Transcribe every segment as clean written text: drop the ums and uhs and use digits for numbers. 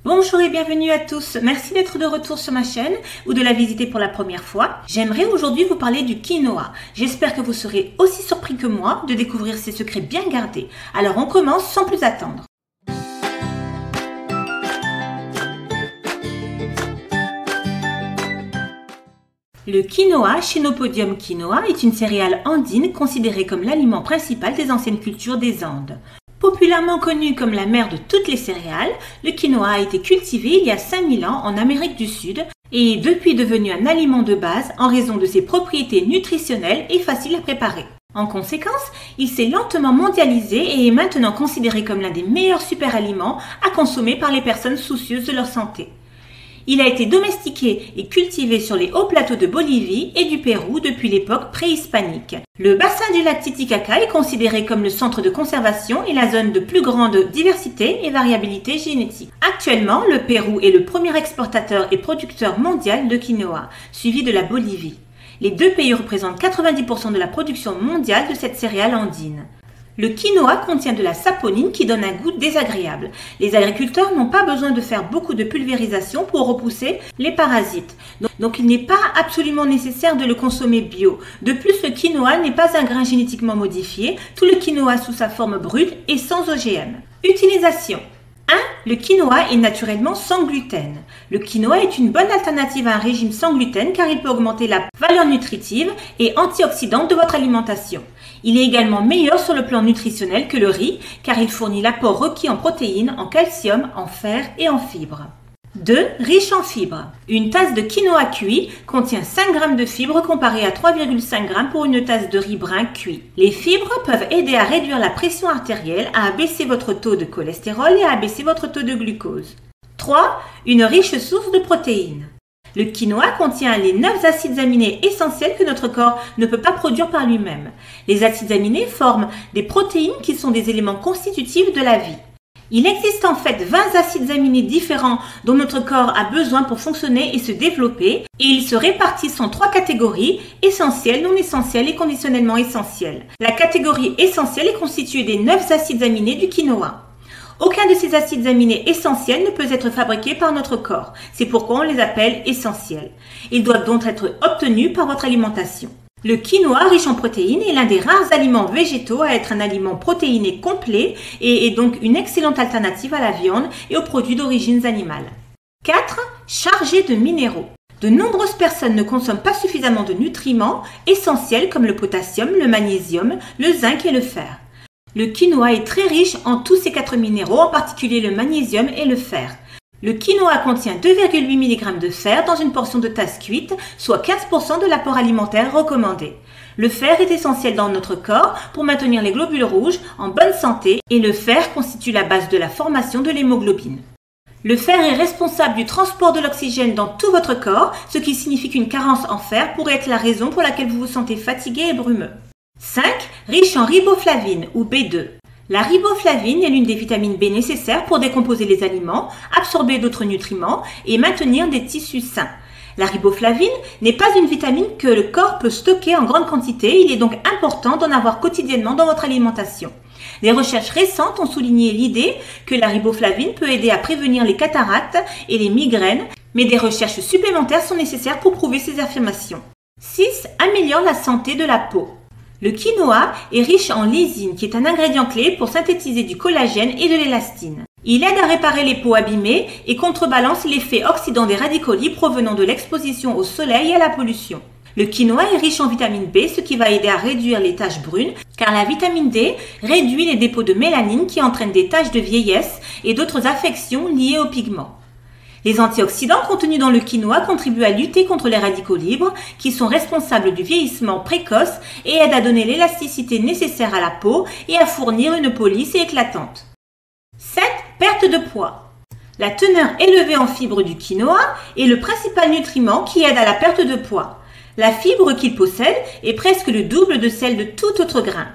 Bonjour et bienvenue à tous. Merci d'être de retour sur ma chaîne ou de la visiter pour la première fois. J'aimerais aujourd'hui vous parler du quinoa. J'espère que vous serez aussi surpris que moi de découvrir ces secrets bien gardés. Alors on commence sans plus attendre. Le quinoa, Chenopodium quinoa, est une céréale andine considérée comme l'aliment principal des anciennes cultures des Andes. Populairement connu comme la mère de toutes les céréales, le quinoa a été cultivé il y a 5000 ans en Amérique du Sud et est depuis devenu un aliment de base en raison de ses propriétés nutritionnelles et faciles à préparer. En conséquence, il s'est lentement mondialisé et est maintenant considéré comme l'un des meilleurs superaliments à consommer par les personnes soucieuses de leur santé. Il a été domestiqué et cultivé sur les hauts plateaux de Bolivie et du Pérou depuis l'époque préhispanique. Le bassin du lac Titicaca est considéré comme le centre de conservation et la zone de plus grande diversité et variabilité génétique. Actuellement, le Pérou est le premier exportateur et producteur mondial de quinoa, suivi de la Bolivie. Les deux pays représentent 90% de la production mondiale de cette céréale andine. Le quinoa contient de la saponine qui donne un goût désagréable. Les agriculteurs n'ont pas besoin de faire beaucoup de pulvérisation pour repousser les parasites. Donc il n'est pas absolument nécessaire de le consommer bio. De plus, le quinoa n'est pas un grain génétiquement modifié. Tout le quinoa sous sa forme brute est sans OGM. Utilisation. 1. Le quinoa est naturellement sans gluten. Le quinoa est une bonne alternative à un régime sans gluten car il peut augmenter la valeur nutritive et antioxydante de votre alimentation. Il est également meilleur sur le plan nutritionnel que le riz car il fournit l'apport requis en protéines, en calcium, en fer et en fibres. 2. Riche en fibres. Une tasse de quinoa cuit contient 5 g de fibres comparé à 3,5 g pour une tasse de riz brun cuit. Les fibres peuvent aider à réduire la pression artérielle, à abaisser votre taux de cholestérol et à abaisser votre taux de glucose. 3. Une riche source de protéines. Le quinoa contient les 9 acides aminés essentiels que notre corps ne peut pas produire par lui-même. Les acides aminés forment des protéines qui sont des éléments constitutifs de la vie. Il existe en fait 20 acides aminés différents dont notre corps a besoin pour fonctionner et se développer et ils se répartissent en 3 catégories, essentiels, non essentiels et conditionnellement essentiels. La catégorie essentielle est constituée des 9 acides aminés du quinoa. Aucun de ces acides aminés essentiels ne peut être fabriqué par notre corps. C'est pourquoi on les appelle essentiels. Ils doivent donc être obtenus par votre alimentation. Le quinoa, riche en protéines, est l'un des rares aliments végétaux à être un aliment protéiné complet et est donc une excellente alternative à la viande et aux produits d'origine animale. 4. Chargé de minéraux. De nombreuses personnes ne consomment pas suffisamment de nutriments essentiels comme le potassium, le magnésium, le zinc et le fer. Le quinoa est très riche en tous ces 4 minéraux, en particulier le magnésium et le fer. Le quinoa contient 2,8 mg de fer dans une portion de tasse cuite, soit 15% de l'apport alimentaire recommandé. Le fer est essentiel dans notre corps pour maintenir les globules rouges en bonne santé et le fer constitue la base de la formation de l'hémoglobine. Le fer est responsable du transport de l'oxygène dans tout votre corps, ce qui signifie qu'une carence en fer pourrait être la raison pour laquelle vous vous sentez fatigué et brumeux. 5. Riche en riboflavine ou B2. La riboflavine est l'une des vitamines B nécessaires pour décomposer les aliments, absorber d'autres nutriments et maintenir des tissus sains. La riboflavine n'est pas une vitamine que le corps peut stocker en grande quantité, il est donc important d'en avoir quotidiennement dans votre alimentation. Des recherches récentes ont souligné l'idée que la riboflavine peut aider à prévenir les cataractes et les migraines, mais des recherches supplémentaires sont nécessaires pour prouver ces affirmations. 6. Améliore la santé de la peau. Le quinoa est riche en lysine, qui est un ingrédient clé pour synthétiser du collagène et de l'élastine. Il aide à réparer les peaux abîmées et contrebalance l'effet oxydant des radicaux libres provenant de l'exposition au soleil et à la pollution. Le quinoa est riche en vitamine B, ce qui va aider à réduire les taches brunes, car la vitamine D réduit les dépôts de mélanine qui entraînent des taches de vieillesse et d'autres affections liées aux pigments. Les antioxydants contenus dans le quinoa contribuent à lutter contre les radicaux libres qui sont responsables du vieillissement précoce et aident à donner l'élasticité nécessaire à la peau et à fournir une peau lisse et éclatante. 7. Perte de poids. La teneur élevée en fibres du quinoa est le principal nutriment qui aide à la perte de poids. La fibre qu'il possède est presque le double de celle de tout autre grain.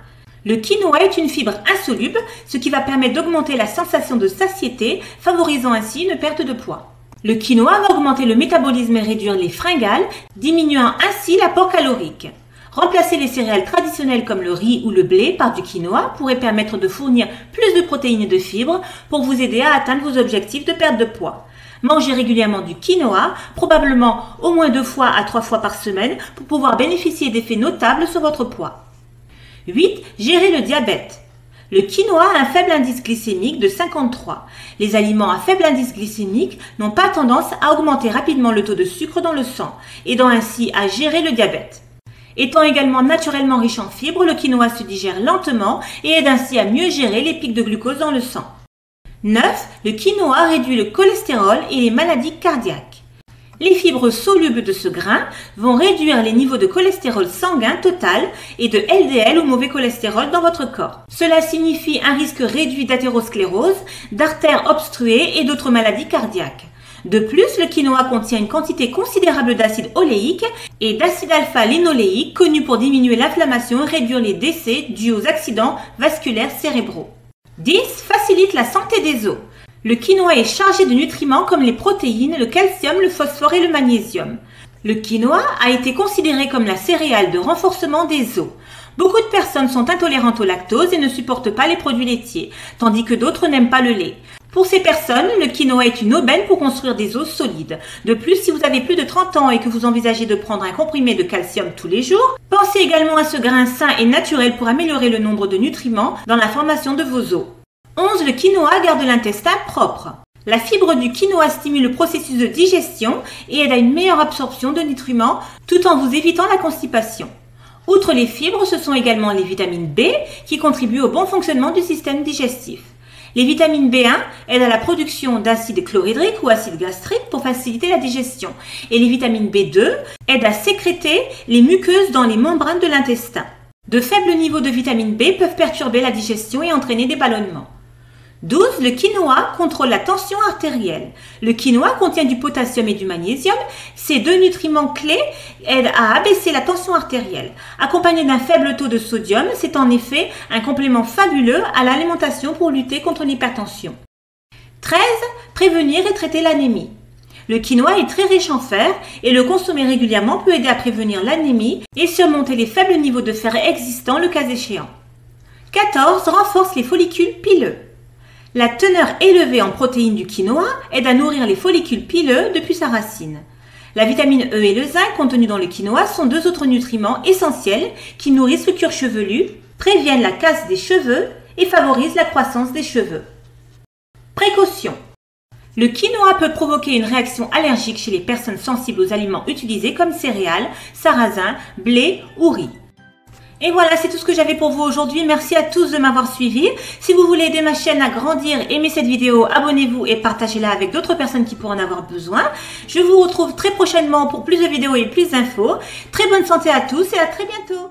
Le quinoa est une fibre insoluble, ce qui va permettre d'augmenter la sensation de satiété, favorisant ainsi une perte de poids. Le quinoa va augmenter le métabolisme et réduire les fringales, diminuant ainsi l'apport calorique. Remplacer les céréales traditionnelles comme le riz ou le blé par du quinoa pourrait permettre de fournir plus de protéines et de fibres pour vous aider à atteindre vos objectifs de perte de poids. Mangez régulièrement du quinoa, probablement au moins 2 fois à 3 fois par semaine pour pouvoir bénéficier d'effets notables sur votre poids. 8. Gérer le diabète. Le quinoa a un faible indice glycémique de 53. Les aliments à faible indice glycémique n'ont pas tendance à augmenter rapidement le taux de sucre dans le sang, aidant ainsi à gérer le diabète. Étant également naturellement riche en fibres, le quinoa se digère lentement et aide ainsi à mieux gérer les pics de glucose dans le sang. 9. Le quinoa réduit le cholestérol et les maladies cardiaques. Les fibres solubles de ce grain vont réduire les niveaux de cholestérol sanguin total et de LDL ou mauvais cholestérol dans votre corps. Cela signifie un risque réduit d'athérosclérose, d'artères obstruées et d'autres maladies cardiaques. De plus, le quinoa contient une quantité considérable d'acide oléique et d'acide alpha-linoléique connu pour diminuer l'inflammation et réduire les décès dus aux accidents vasculaires cérébraux. 10. Facilite la santé des os. Le quinoa est chargé de nutriments comme les protéines, le calcium, le phosphore et le magnésium. Le quinoa a été considéré comme la céréale de renforcement des os. Beaucoup de personnes sont intolérantes au lactose et ne supportent pas les produits laitiers, tandis que d'autres n'aiment pas le lait. Pour ces personnes, le quinoa est une aubaine pour construire des os solides. De plus, si vous avez plus de 30 ans et que vous envisagez de prendre un comprimé de calcium tous les jours, pensez également à ce grain sain et naturel pour améliorer le nombre de nutriments dans la formation de vos os. 11. Le quinoa garde l'intestin propre. La fibre du quinoa stimule le processus de digestion et aide à une meilleure absorption de nutriments tout en vous évitant la constipation. Outre les fibres, ce sont également les vitamines B qui contribuent au bon fonctionnement du système digestif. Les vitamines B1 aident à la production d'acide chlorhydrique ou acide gastrique pour faciliter la digestion. Et les vitamines B2 aident à sécréter les muqueuses dans les membranes de l'intestin. De faibles niveaux de vitamine B peuvent perturber la digestion et entraîner des ballonnements. 12. Le quinoa contrôle la tension artérielle. Le quinoa contient du potassium et du magnésium. Ces deux nutriments clés aident à abaisser la tension artérielle. Accompagné d'un faible taux de sodium, c'est en effet un complément fabuleux à l'alimentation pour lutter contre l'hypertension. 13. Prévenir et traiter l'anémie. Le quinoa est très riche en fer et le consommer régulièrement peut aider à prévenir l'anémie et surmonter les faibles niveaux de fer existants le cas échéant. 14. Renforce les follicules pileux. La teneur élevée en protéines du quinoa aide à nourrir les follicules pileux depuis sa racine. La vitamine E et le zinc contenus dans le quinoa sont deux autres nutriments essentiels qui nourrissent le cuir chevelu, préviennent la casse des cheveux et favorisent la croissance des cheveux. Précaution. Le quinoa peut provoquer une réaction allergique chez les personnes sensibles aux aliments utilisés comme céréales, sarrasin, blé ou riz. Et voilà, c'est tout ce que j'avais pour vous aujourd'hui. Merci à tous de m'avoir suivi. Si vous voulez aider ma chaîne à grandir, aimez cette vidéo, abonnez-vous et partagez-la avec d'autres personnes qui pourraient en avoir besoin. Je vous retrouve très prochainement pour plus de vidéos et plus d'infos. Très bonne santé à tous et à très bientôt.